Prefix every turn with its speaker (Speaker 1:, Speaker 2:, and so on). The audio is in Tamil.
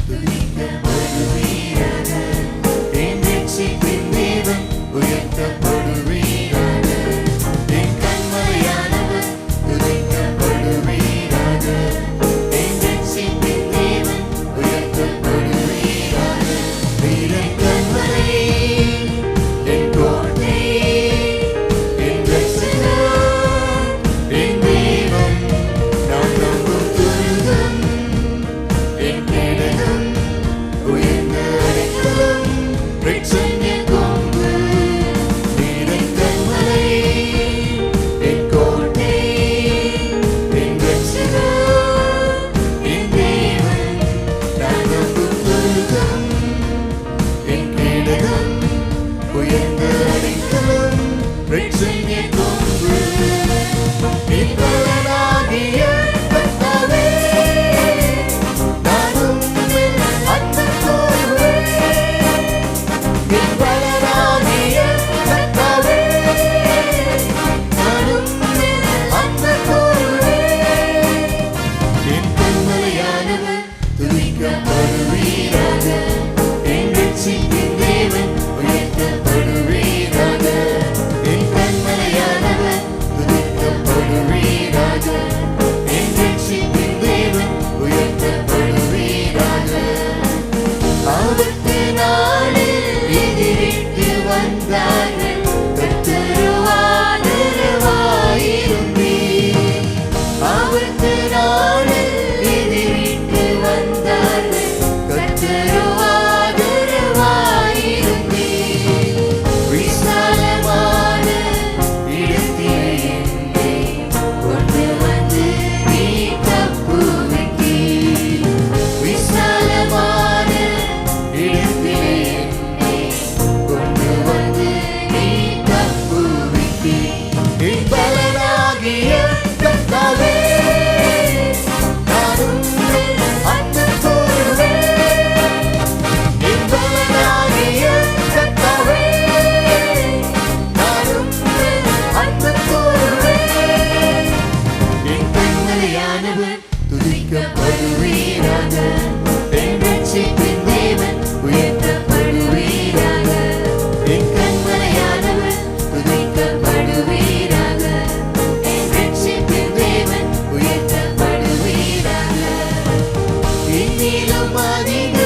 Speaker 1: துதிக்கப்படுவீராக. என் ரட்சிப்பின் தேவன் உயர்த்தப்படுவீராக. என் கண்மலையானவர் துதிக்கப்படுவீராக. என் ரட்சிப்பின் தேவன் உயர்த்தப்படுவீராக. வீரன் கண்மலை, என் கோட்டை, என் ரட்சகர், என் தேவன், நான் நம்பும் துருகம், என் கேடகம், உயர்ந்த அடைக்கலம், பிரச்சனை கொம்பு. வீரன் கண்மலை, என் கோட்டை, என் ரட்சகர், என் தேவன், நான் நம்பும் துருகம், என் கேடகம், உயர்ந்த அடைக்கலம், பிரச்சனை கொம்பு. என் பலனாகிய கர்த்தாவே, நான் உம்மில் அன்பு கூறுவேன். என் பலனாகிய கர்த்தாவே, நான் உம்மில் அன்பு கூறுவேன். என் கண்மலையானவர் துதிக்கப்படுவீராக. என் ரட்சிப்பின் தேவன் உயர்த்தப்படுவீராக. என் கண்மலையானவர் துதிக்கப்படுவீராக. என் ரட்சிப்பின் தேவன் உயர்த்தப்படுவீராக. ஆபத்து நாளில் எதிரிட்டு வந்தார்கள், கர்த்தருவாதரவாயிருந்தீர். ஆபத்து நாளில் எதிரிட்டு வந்தார்கள், கர்த்தருவாதரவாயிருந்தீர். விசாலமான இடத்திலே என்னை கொண்டு வந்து நீ தப்புவித்தீர். விசாலமான இடத்திலே என்னை கொண்டு வந்து நீ தப்புவித்தீர். என் பலனாகிய கர்த்தாவே, நான் உம்மில் அன்பு கூறுவேன். என் பலனாகிய கர்த்தாவே, நான் உம்மில் அன்பு கூறுவேன். என் கண்மலையானவர் துதிக்கப்படுவீராக. என் ரட்சிப்பின் தேவன் உயர்த்தப்படுவீராக. என் கண்மலையானவர் துதிக்கப்படுவீராக. என் ரட்சிப்பின் தேவன் உயர்த்தப்படுவீராக. என்னிலும் அதிக